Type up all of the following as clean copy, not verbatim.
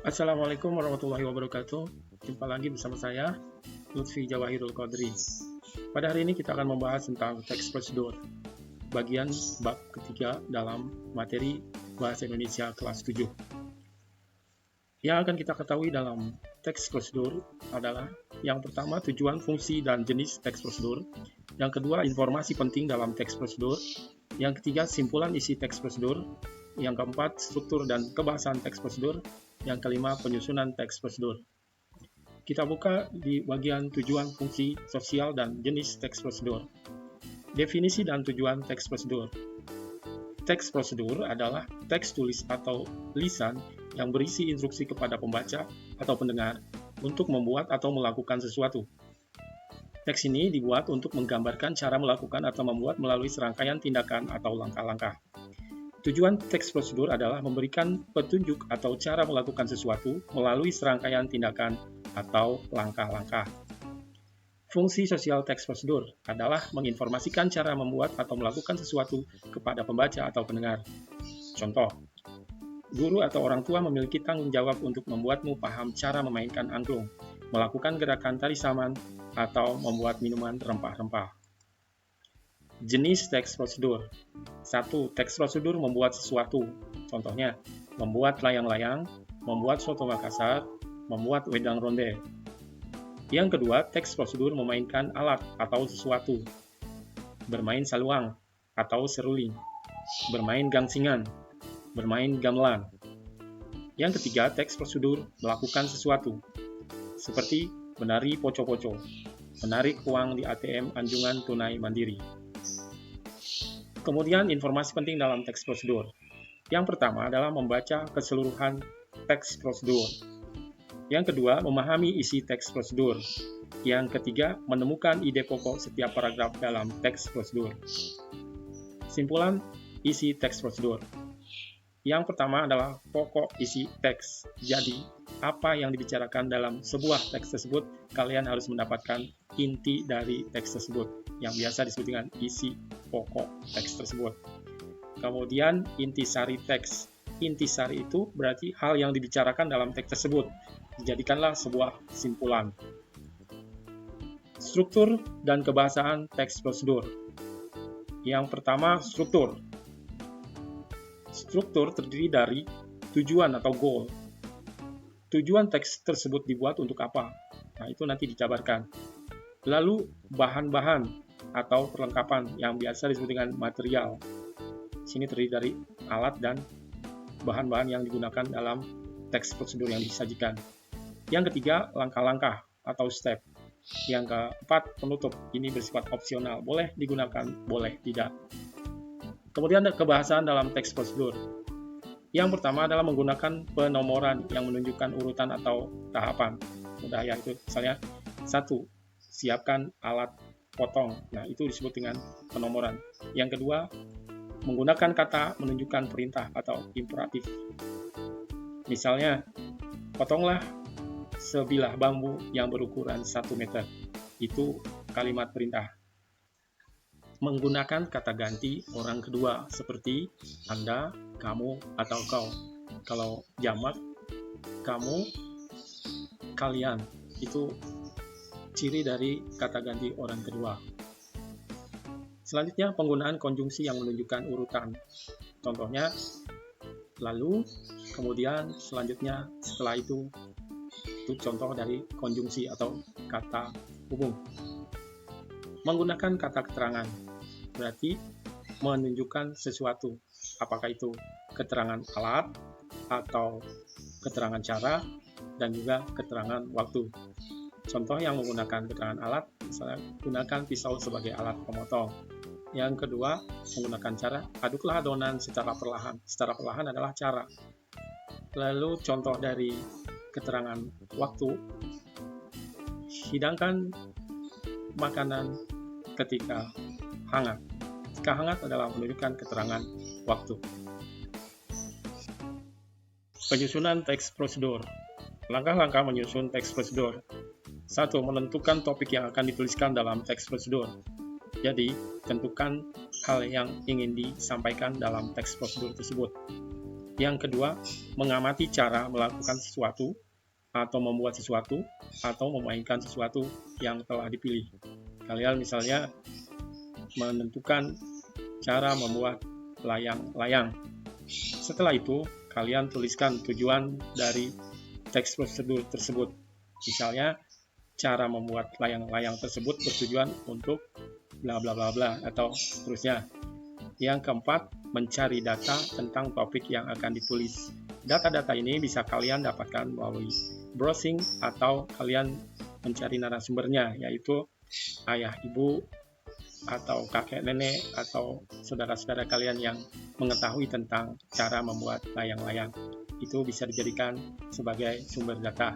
Assalamualaikum warahmatullahi wabarakatuh. Jumpa lagi bersama saya, Lutfi Jawahirul Qadri. Pada hari ini kita akan membahas tentang teks prosedur, bagian bab ketiga dalam materi Bahasa Indonesia kelas 7. Yang akan kita ketahui dalam teks prosedur adalah yang pertama tujuan, fungsi, dan jenis teks prosedur. Yang kedua informasi penting dalam teks prosedur. Yang ketiga simpulan isi teks prosedur. Yang keempat struktur dan kebahasan teks prosedur. Yang kelima, penyusunan teks prosedur. Kita buka di bagian tujuan, fungsi, sosial, dan jenis teks prosedur. Definisi dan tujuan teks prosedur. Teks prosedur adalah teks tulis atau lisan yang berisi instruksi kepada pembaca atau pendengar untuk membuat atau melakukan sesuatu. Teks ini dibuat untuk menggambarkan cara melakukan atau membuat melalui serangkaian tindakan atau langkah-langkah. Tujuan teks prosedur adalah memberikan petunjuk atau cara melakukan sesuatu melalui serangkaian tindakan atau langkah-langkah. Fungsi sosial teks prosedur adalah menginformasikan cara membuat atau melakukan sesuatu kepada pembaca atau pendengar. Contoh, guru atau orang tua memiliki tanggung jawab untuk membuatmu paham cara memainkan angklung, melakukan gerakan tari saman, atau membuat minuman rempah-rempah. Jenis teks prosedur. 1. Teks prosedur membuat sesuatu. Contohnya, membuat layang-layang, membuat soto Makassar, membuat wedang ronde. Yang kedua, teks prosedur memainkan alat atau sesuatu. Bermain saluang atau seruling, bermain gangsingan, bermain gamelan. Yang ketiga, teks prosedur melakukan sesuatu. Seperti menari poco-poco, menarik uang di ATM Anjungan Tunai Mandiri. Kemudian informasi penting dalam teks prosedur. Yang pertama adalah membaca keseluruhan teks prosedur. Yang kedua, memahami isi teks prosedur. Yang ketiga, menemukan ide pokok setiap paragraf dalam teks prosedur. Simpulan isi teks prosedur. Yang pertama adalah pokok isi teks. Jadi, apa yang dibicarakan dalam sebuah teks tersebut, kalian harus mendapatkan inti dari teks tersebut, yang biasa disebut dengan isi pokok teks tersebut. Kemudian, intisari teks. Intisari itu berarti hal yang dibicarakan dalam teks tersebut. Dijadikanlah sebuah kesimpulan. Struktur dan kebahasaan teks prosedur. Yang pertama, struktur. Struktur terdiri dari tujuan atau goal. Tujuan teks tersebut dibuat untuk apa? Nah, itu nanti dijabarkan. Lalu, bahan-bahan atau perlengkapan yang biasa disebut dengan material. Sini terdiri dari alat dan bahan-bahan yang digunakan dalam teks prosedur yang disajikan. Yang ketiga, langkah-langkah atau step. Yang keempat, penutup. Ini bersifat opsional. Boleh digunakan, boleh tidak. Kemudian ada kebahasan dalam teks prosedur. Yang pertama adalah menggunakan penomoran yang menunjukkan urutan atau tahapan. Mudah ya, itu misalnya 1. Siapkan alat potong. Nah, itu disebut dengan penomoran. Yang kedua, menggunakan kata menunjukkan perintah atau imperatif. Misalnya, potonglah sebilah bambu yang berukuran 1 meter. Itu kalimat perintah. Menggunakan kata ganti orang kedua seperti Anda, kamu, atau kau. Kalau jamak, kamu, kalian. Itu ciri dari kata ganti orang kedua. Selanjutnya, penggunaan konjungsi yang menunjukkan urutan. Contohnya, lalu, kemudian, selanjutnya, setelah itu contoh dari konjungsi atau kata hubung. Menggunakan kata keterangan, berarti menunjukkan sesuatu. Apakah itu keterangan alat, atau keterangan cara, dan juga keterangan waktu. Contoh yang menggunakan keterangan alat, misalnya gunakan pisau sebagai alat pemotong. Yang kedua, menggunakan cara, aduklah adonan secara perlahan. Secara perlahan adalah cara. Lalu contoh dari keterangan waktu, hidangkan makanan ketika hangat. Ketika hangat adalah menunjukkan keterangan waktu. Penyusunan teks prosedur. Langkah-langkah menyusun teks prosedur. 1. Menentukan topik yang akan dituliskan dalam teks prosedur. Jadi, tentukan hal yang ingin disampaikan dalam teks prosedur tersebut. Yang kedua, mengamati cara melakukan sesuatu atau membuat sesuatu atau memainkan sesuatu yang telah dipilih. Kalian misalnya menentukan cara membuat layang-layang. Setelah itu, kalian tuliskan tujuan dari teks prosedur tersebut. Misalnya, cara membuat layang-layang tersebut bertujuan untuk bla bla bla bla atau seterusnya. Yang keempat, mencari data tentang topik yang akan ditulis. Data-data ini bisa kalian dapatkan melalui browsing atau kalian mencari narasumbernya, yaitu ayah, ibu, atau kakek, nenek, atau saudara-saudara kalian yang mengetahui tentang cara membuat layang-layang. Itu bisa dijadikan sebagai sumber data.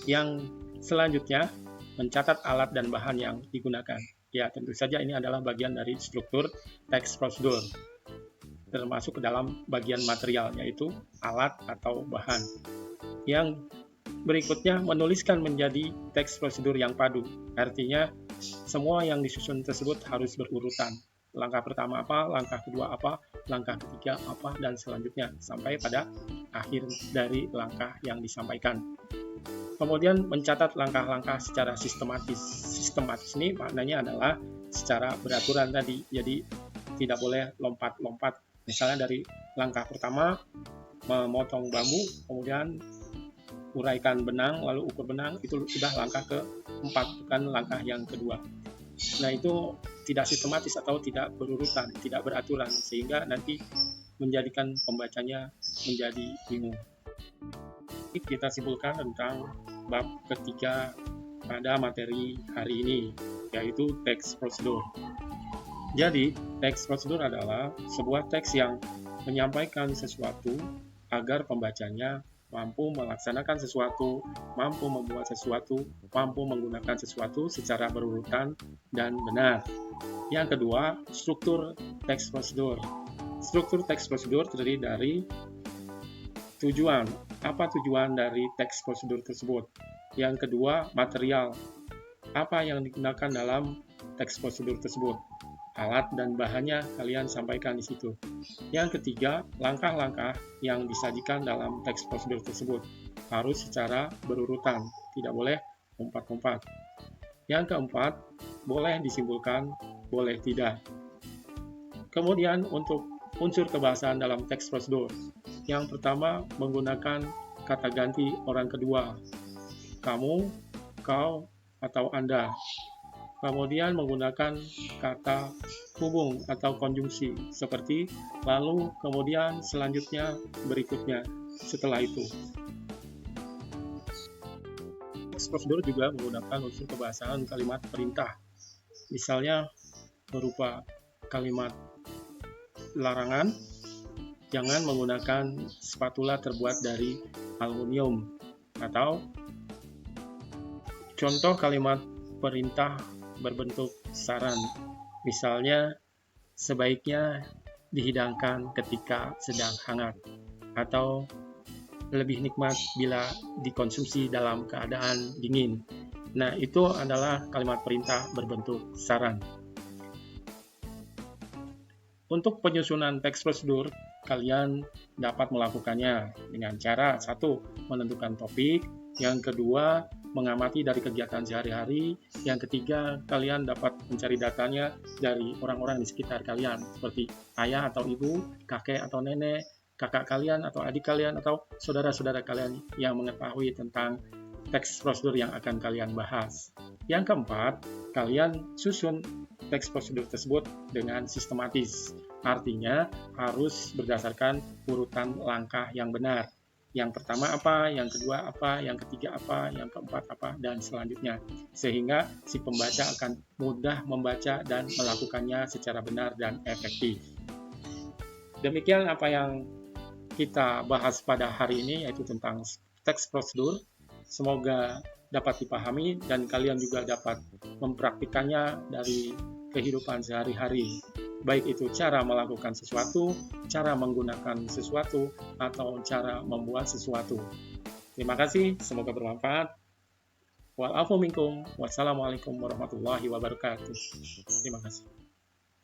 Yang selanjutnya, mencatat alat dan bahan yang digunakan. Ya, tentu saja ini adalah bagian dari struktur teks prosedur, termasuk ke dalam bagian material, yaitu alat atau bahan. Yang berikutnya, menuliskan menjadi teks prosedur yang padu. Artinya, semua yang disusun tersebut harus berurutan. Langkah pertama apa, langkah kedua apa, langkah ketiga apa, dan selanjutnya, sampai pada akhir dari langkah yang disampaikan. Kemudian mencatat langkah-langkah secara sistematis. Sistematis ini maknanya adalah secara beraturan tadi, jadi tidak boleh lompat-lompat. Misalnya dari langkah pertama, memotong bambu, kemudian uraikan benang, lalu ukur benang, itu sudah langkah keempat, bukan langkah yang kedua. Nah, itu tidak sistematis atau tidak berurutan, tidak beraturan, sehingga nanti menjadikan pembacanya menjadi bingung. Kita simpulkan tentang bab ketiga pada materi hari ini, yaitu teks prosedur. Jadi, teks prosedur adalah sebuah teks yang menyampaikan sesuatu agar pembacanya mampu melaksanakan sesuatu, mampu membuat sesuatu, mampu menggunakan sesuatu secara berurutan dan benar. Yang kedua, struktur teks prosedur. Struktur teks prosedur terdiri dari tujuan. Apa tujuan dari teks prosedur tersebut? Yang kedua, material. Apa yang digunakan dalam teks prosedur tersebut? Alat dan bahannya kalian sampaikan di situ. Yang ketiga, langkah-langkah yang disajikan dalam teks prosedur tersebut harus secara berurutan, tidak boleh lompat-lompat. Yang keempat, boleh disimpulkan, boleh tidak. Kemudian untuk unsur kebahasaan dalam teks prosedur. Yang pertama, menggunakan kata ganti orang kedua. Kamu, kau, atau Anda. Kemudian menggunakan kata hubung atau konjungsi, seperti lalu, kemudian, selanjutnya, berikutnya, setelah itu. Teks prosedur juga menggunakan unsur kebahasaan kalimat perintah. Misalnya, berupa kalimat larangan, jangan menggunakan spatula terbuat dari aluminium, atau contoh kalimat perintah berbentuk saran. Misalnya, sebaiknya dihidangkan ketika sedang hangat, atau lebih nikmat bila dikonsumsi dalam keadaan dingin. Nah, itu adalah kalimat perintah berbentuk saran. Untuk penyusunan teks prosedur, kalian dapat melakukannya dengan cara satu, menentukan topik, yang kedua, mengamati dari kegiatan sehari-hari, yang ketiga, kalian dapat mencari datanya dari orang-orang di sekitar kalian, seperti ayah atau ibu, kakek atau nenek, kakak kalian atau adik kalian, atau saudara-saudara kalian yang mengetahui tentang teks prosedur yang akan kalian bahas. Yang keempat, kalian susun teks prosedur tersebut dengan sistematis. Artinya, harus berdasarkan urutan langkah yang benar. Yang pertama apa, yang kedua apa, yang ketiga apa, yang keempat apa, dan selanjutnya. Sehingga si pembaca akan mudah membaca dan melakukannya secara benar dan efektif. Demikian apa yang kita bahas pada hari ini, yaitu tentang teks prosedur. Semoga dapat dipahami dan kalian juga dapat mempraktikannya dari kehidupan sehari-hari. Baik itu cara melakukan sesuatu, cara menggunakan sesuatu, atau cara membuat sesuatu. Terima kasih, semoga bermanfaat. Wa'alaikum, wassalamualaikum warahmatullahi wabarakatuh. Terima kasih.